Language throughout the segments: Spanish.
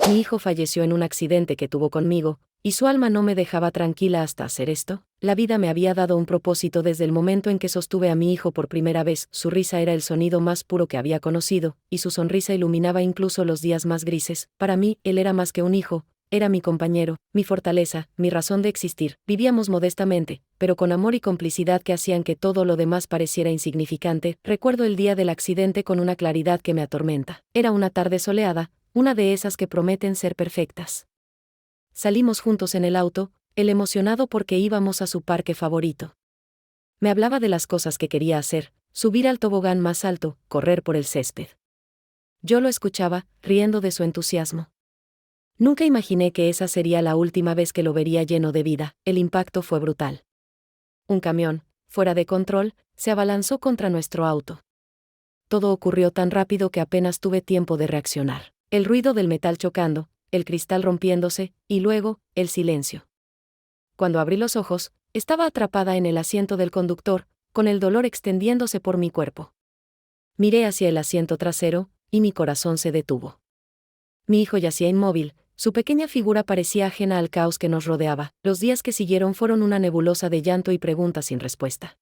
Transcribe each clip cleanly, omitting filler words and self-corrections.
Mi hijo falleció en un accidente que tuvo conmigo, y su alma no me dejaba tranquila hasta hacer esto. La vida me había dado un propósito desde el momento en que sostuve a mi hijo por primera vez. Su risa era el sonido más puro que había conocido, y su sonrisa iluminaba incluso los días más grises. Para mí, él era más que un hijo, era mi compañero, mi fortaleza, mi razón de existir. Vivíamos modestamente, pero con amor y complicidad que hacían que todo lo demás pareciera insignificante. Recuerdo el día del accidente con una claridad que me atormenta. Era una tarde soleada, una de esas que prometen ser perfectas. Salimos juntos en el auto, él emocionado porque íbamos a su parque favorito. Me hablaba de las cosas que quería hacer, subir al tobogán más alto, correr por el césped. Yo lo escuchaba, riendo de su entusiasmo. Nunca imaginé que esa sería la última vez que lo vería lleno de vida. El impacto fue brutal. Un camión, fuera de control, se abalanzó contra nuestro auto. Todo ocurrió tan rápido que apenas tuve tiempo de reaccionar. El ruido del metal chocando, el cristal rompiéndose, y luego, el silencio. Cuando abrí los ojos, estaba atrapada en el asiento del conductor, con el dolor extendiéndose por mi cuerpo. Miré hacia el asiento trasero, y mi corazón se detuvo. Mi hijo yacía inmóvil, su pequeña figura parecía ajena al caos que nos rodeaba. Los días que siguieron fueron una nebulosa de llanto y preguntas sin respuesta.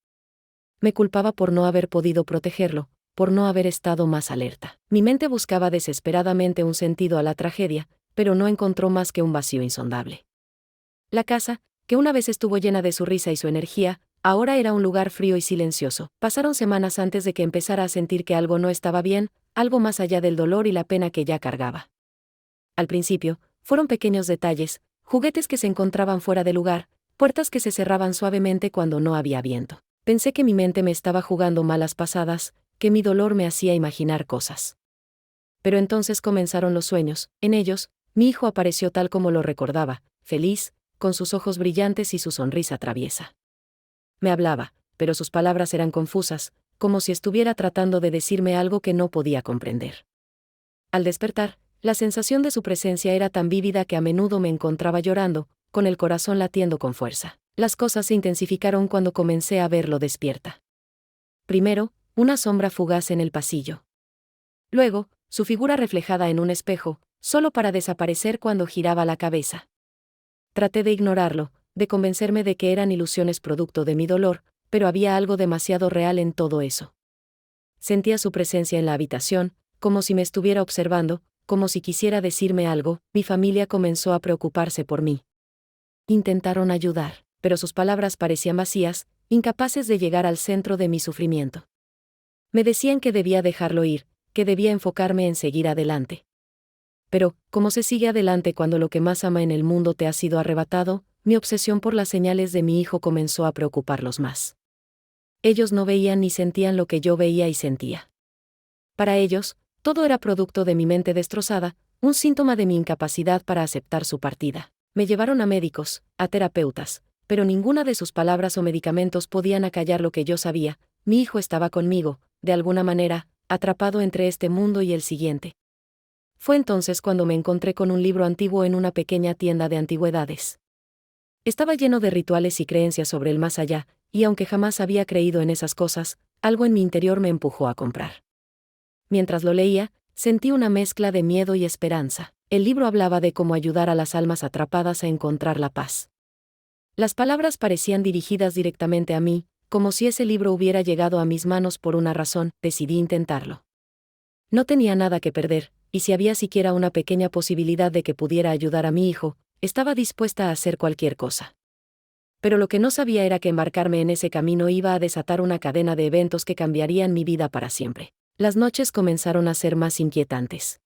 Me culpaba por no haber podido protegerlo, por no haber estado más alerta. Mi mente buscaba desesperadamente un sentido a la tragedia, pero no encontró más que un vacío insondable. La casa, que una vez estuvo llena de su risa y su energía, ahora era un lugar frío y silencioso. Pasaron semanas antes de que empezara a sentir que algo no estaba bien, algo más allá del dolor y la pena que ya cargaba. Al principio, fueron pequeños detalles, juguetes que se encontraban fuera de lugar, puertas que se cerraban suavemente cuando no había viento. Pensé que mi mente me estaba jugando malas pasadas, que mi dolor me hacía imaginar cosas. Pero entonces comenzaron los sueños. En ellos, mi hijo apareció tal como lo recordaba, feliz, con sus ojos brillantes y su sonrisa traviesa. Me hablaba, pero sus palabras eran confusas, como si estuviera tratando de decirme algo que no podía comprender. Al despertar, la sensación de su presencia era tan vívida que a menudo me encontraba llorando, con el corazón latiendo con fuerza. Las cosas se intensificaron cuando comencé a verlo despierta. Primero, una sombra fugaz en el pasillo. Luego, su figura reflejada en un espejo, solo para desaparecer cuando giraba la cabeza. Traté de ignorarlo, de convencerme de que eran ilusiones producto de mi dolor, pero había algo demasiado real en todo eso. Sentía su presencia en la habitación, como si me estuviera observando, como si quisiera decirme algo. Mi familia comenzó a preocuparse por mí. Intentaron ayudar, pero sus palabras parecían vacías, incapaces de llegar al centro de mi sufrimiento. Me decían que debía dejarlo ir, que debía enfocarme en seguir adelante. Pero, ¿cómo se sigue adelante cuando lo que más ama en el mundo te ha sido arrebatado? Mi obsesión por las señales de mi hijo comenzó a preocuparlos más. Ellos no veían ni sentían lo que yo veía y sentía. Para ellos, todo era producto de mi mente destrozada, un síntoma de mi incapacidad para aceptar su partida. Me llevaron a médicos, a terapeutas, pero ninguna de sus palabras o medicamentos podían acallar lo que yo sabía. Mi hijo estaba conmigo, de alguna manera, atrapado entre este mundo y el siguiente. Fue entonces cuando me encontré con un libro antiguo en una pequeña tienda de antigüedades. Estaba lleno de rituales y creencias sobre el más allá, y aunque jamás había creído en esas cosas, algo en mi interior me empujó a comprar. Mientras lo leía, sentí una mezcla de miedo y esperanza. El libro hablaba de cómo ayudar a las almas atrapadas a encontrar la paz. Las palabras parecían dirigidas directamente a mí, como si ese libro hubiera llegado a mis manos por una razón. Decidí intentarlo. No tenía nada que perder, y si había siquiera una pequeña posibilidad de que pudiera ayudar a mi hijo, estaba dispuesta a hacer cualquier cosa. Pero lo que no sabía era que embarcarme en ese camino iba a desatar una cadena de eventos que cambiarían mi vida para siempre. Las noches comenzaron a ser más inquietantes.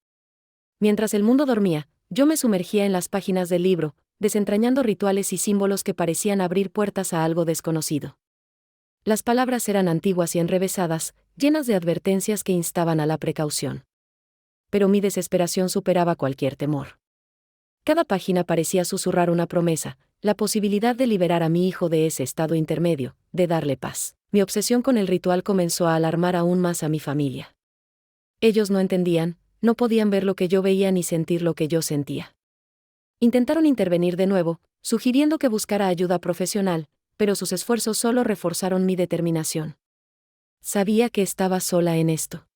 Mientras el mundo dormía, yo me sumergía en las páginas del libro, desentrañando rituales y símbolos que parecían abrir puertas a algo desconocido. Las palabras eran antiguas y enrevesadas, llenas de advertencias que instaban a la precaución. Pero mi desesperación superaba cualquier temor. Cada página parecía susurrar una promesa, la posibilidad de liberar a mi hijo de ese estado intermedio, de darle paz. Mi obsesión con el ritual comenzó a alarmar aún más a mi familia. Ellos no entendían, no podían ver lo que yo veía ni sentir lo que yo sentía. Intentaron intervenir de nuevo, sugiriendo que buscara ayuda profesional, pero sus esfuerzos solo reforzaron mi determinación. Sabía que estaba sola en esto.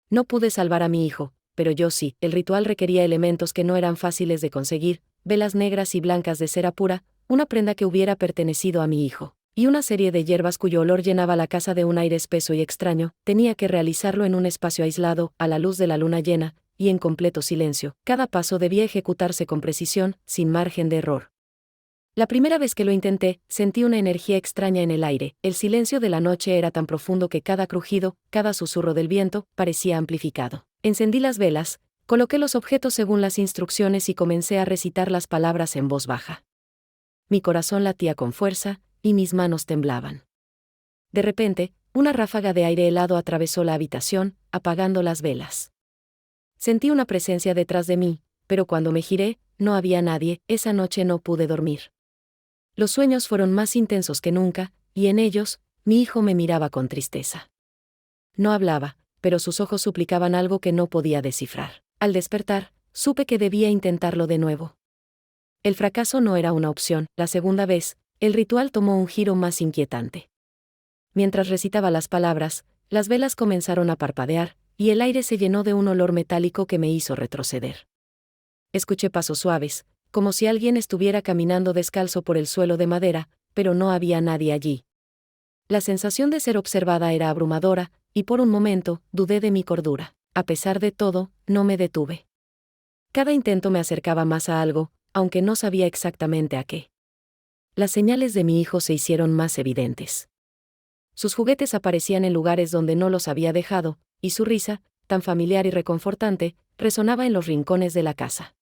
No pude salvar a mi hijo, pero yo sí. El ritual requería elementos que no eran fáciles de conseguir, velas negras y blancas de cera pura, una prenda que hubiera pertenecido a mi hijo, y una serie de hierbas cuyo olor llenaba la casa de un aire espeso y extraño. Tenía que realizarlo en un espacio aislado, a la luz de la luna llena, y en completo silencio. Cada paso debía ejecutarse con precisión, sin margen de error. La primera vez que lo intenté, sentí una energía extraña en el aire. El silencio de la noche era tan profundo que cada crujido, cada susurro del viento, parecía amplificado. Encendí las velas, coloqué los objetos según las instrucciones y comencé a recitar las palabras en voz baja. Mi corazón latía con fuerza, y mis manos temblaban. De repente, una ráfaga de aire helado atravesó la habitación, apagando las velas. Sentí una presencia detrás de mí, pero cuando me giré, no había nadie. Esa noche no pude dormir. Los sueños fueron más intensos que nunca, y en ellos, mi hijo me miraba con tristeza. No hablaba, pero sus ojos suplicaban algo que no podía descifrar. Al despertar, supe que debía intentarlo de nuevo. El fracaso no era una opción. La segunda vez, el ritual tomó un giro más inquietante. Mientras recitaba las palabras, las velas comenzaron a parpadear, y el aire se llenó de un olor metálico que me hizo retroceder. Escuché pasos suaves, como si alguien estuviera caminando descalzo por el suelo de madera, pero no había nadie allí. La sensación de ser observada era abrumadora, y por un momento, dudé de mi cordura. A pesar de todo, no me detuve. Cada intento me acercaba más a algo, aunque no sabía exactamente a qué. Las señales de mi hijo se hicieron más evidentes. Sus juguetes aparecían en lugares donde no los había dejado, y su risa, tan familiar y reconfortante, resonaba en los rincones de la casa.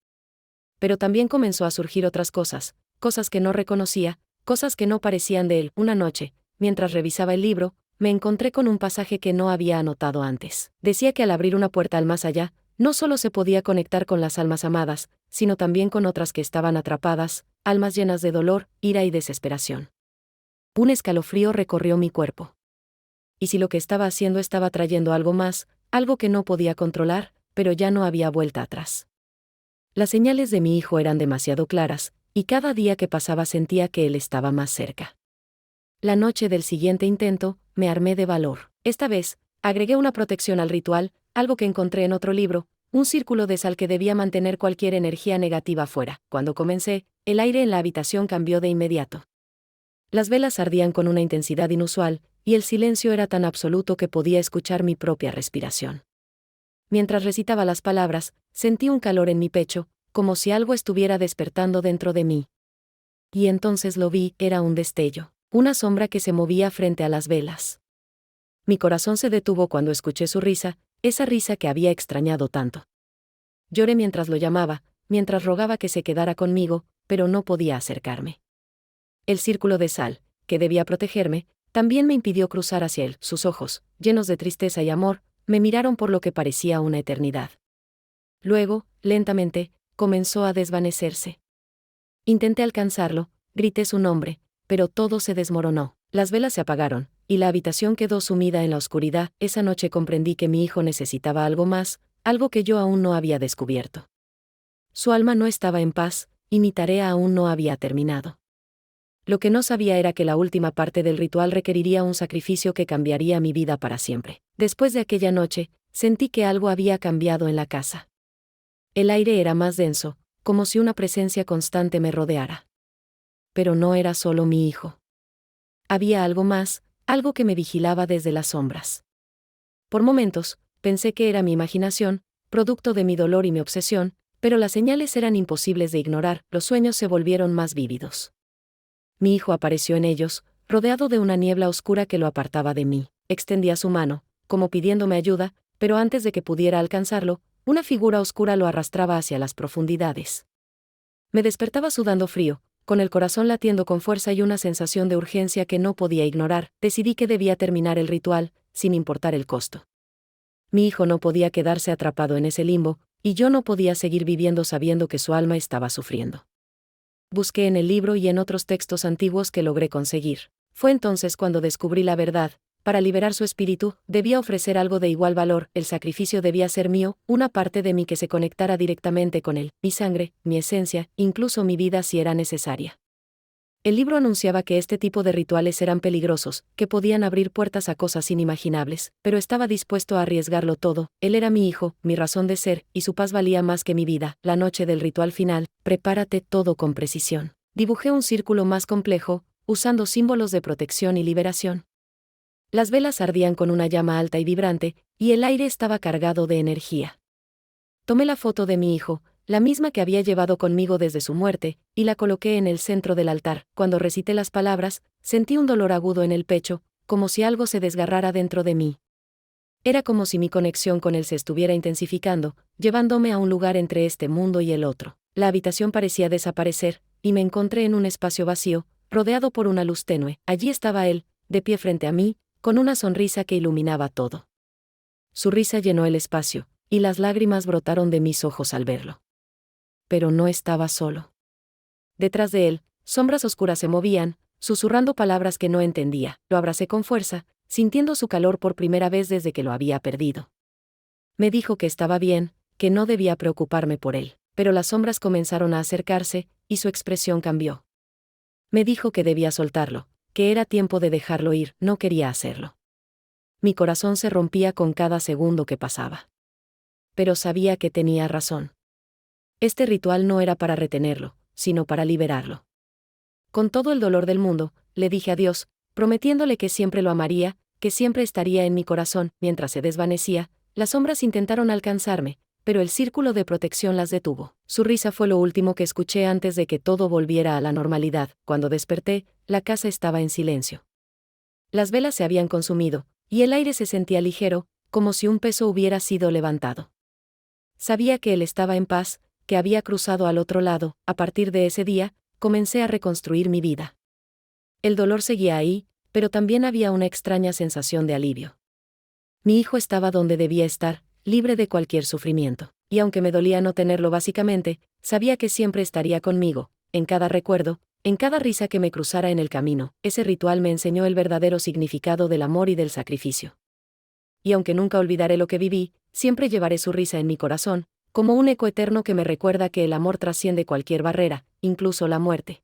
Pero también comenzó a surgir otras cosas que no reconocía, cosas que no parecían de él. Una noche, mientras revisaba el libro, me encontré con un pasaje que no había anotado antes. Decía que al abrir una puerta al más allá, no solo se podía conectar con las almas amadas, sino también con otras que estaban atrapadas, almas llenas de dolor, ira y desesperación. Un escalofrío recorrió mi cuerpo. ¿Y si lo que estaba haciendo estaba trayendo algo más, algo que no podía controlar, pero ya no había vuelta atrás? Las señales de mi hijo eran demasiado claras, y cada día que pasaba sentía que él estaba más cerca. La noche del siguiente intento, me armé de valor. Esta vez, agregué una protección al ritual, algo que encontré en otro libro, un círculo de sal que debía mantener cualquier energía negativa fuera. Cuando comencé, el aire en la habitación cambió de inmediato. Las velas ardían con una intensidad inusual, y el silencio era tan absoluto que podía escuchar mi propia respiración. Mientras recitaba las palabras, sentí un calor en mi pecho, como si algo estuviera despertando dentro de mí. Y entonces lo vi, era un destello, una sombra que se movía frente a las velas. Mi corazón se detuvo cuando escuché su risa, esa risa que había extrañado tanto. Lloré mientras lo llamaba, mientras rogaba que se quedara conmigo, pero no podía acercarme. El círculo de sal, que debía protegerme, también me impidió cruzar hacia él. Sus ojos, llenos de tristeza y amor, me miraron por lo que parecía una eternidad. Luego, lentamente, comenzó a desvanecerse. Intenté alcanzarlo, grité su nombre, pero todo se desmoronó. Las velas se apagaron, y la habitación quedó sumida en la oscuridad. Esa noche comprendí que mi hijo necesitaba algo más, algo que yo aún no había descubierto. Su alma no estaba en paz, y mi tarea aún no había terminado. Lo que no sabía era que la última parte del ritual requeriría un sacrificio que cambiaría mi vida para siempre. Después de aquella noche, sentí que algo había cambiado en la casa. El aire era más denso, como si una presencia constante me rodeara. Pero no era solo mi hijo. Había algo más, algo que me vigilaba desde las sombras. Por momentos, pensé que era mi imaginación, producto de mi dolor y mi obsesión, pero las señales eran imposibles de ignorar. Los sueños se volvieron más vívidos. Mi hijo apareció en ellos, rodeado de una niebla oscura que lo apartaba de mí. Extendía su mano, como pidiéndome ayuda, pero antes de que pudiera alcanzarlo, una figura oscura lo arrastraba hacia las profundidades. Me despertaba sudando frío, con el corazón latiendo con fuerza y una sensación de urgencia que no podía ignorar. Decidí que debía terminar el ritual, sin importar el costo. Mi hijo no podía quedarse atrapado en ese limbo, y yo no podía seguir viviendo sabiendo que su alma estaba sufriendo. Busqué en el libro y en otros textos antiguos que logré conseguir. Fue entonces cuando descubrí la verdad. Para liberar su espíritu, debía ofrecer algo de igual valor. El sacrificio debía ser mío, una parte de mí que se conectara directamente con él, mi sangre, mi esencia, incluso mi vida si era necesaria. El libro anunciaba que este tipo de rituales eran peligrosos, que podían abrir puertas a cosas inimaginables, pero estaba dispuesto a arriesgarlo todo. Él era mi hijo, mi razón de ser, y su paz valía más que mi vida. La noche del ritual final, prepárate todo con precisión. Dibujé un círculo más complejo, usando símbolos de protección y liberación. Las velas ardían con una llama alta y vibrante, y el aire estaba cargado de energía. Tomé la foto de mi hijo, la misma que había llevado conmigo desde su muerte, y la coloqué en el centro del altar. Cuando recité las palabras, sentí un dolor agudo en el pecho, como si algo se desgarrara dentro de mí. Era como si mi conexión con él se estuviera intensificando, llevándome a un lugar entre este mundo y el otro. La habitación parecía desaparecer, y me encontré en un espacio vacío, rodeado por una luz tenue. Allí estaba él, de pie frente a mí, con una sonrisa que iluminaba todo. Su risa llenó el espacio, y las lágrimas brotaron de mis ojos al verlo. Pero no estaba solo. Detrás de él, sombras oscuras se movían, susurrando palabras que no entendía. Lo abracé con fuerza, sintiendo su calor por primera vez desde que lo había perdido. Me dijo que estaba bien, que no debía preocuparme por él, pero las sombras comenzaron a acercarse, y su expresión cambió. Me dijo que debía soltarlo, que era tiempo de dejarlo ir. No quería hacerlo. Mi corazón se rompía con cada segundo que pasaba. Pero sabía que tenía razón. Este ritual no era para retenerlo, sino para liberarlo. Con todo el dolor del mundo, le dije adiós, prometiéndole que siempre lo amaría, que siempre estaría en mi corazón. Mientras se desvanecía, las sombras intentaron alcanzarme, pero el círculo de protección las detuvo. Su risa fue lo último que escuché antes de que todo volviera a la normalidad. Cuando desperté, la casa estaba en silencio. Las velas se habían consumido, y el aire se sentía ligero, como si un peso hubiera sido levantado. Sabía que él estaba en paz, que había cruzado al otro lado. A partir de ese día, comencé a reconstruir mi vida. El dolor seguía ahí, pero también había una extraña sensación de alivio. Mi hijo estaba donde debía estar, libre de cualquier sufrimiento. Y aunque me dolía no tenerlo básicamente, sabía que siempre estaría conmigo, en cada recuerdo, en cada risa que me cruzara en el camino. Ese ritual me enseñó el verdadero significado del amor y del sacrificio. Y aunque nunca olvidaré lo que viví, siempre llevaré su risa en mi corazón, como un eco eterno que me recuerda que el amor trasciende cualquier barrera, incluso la muerte.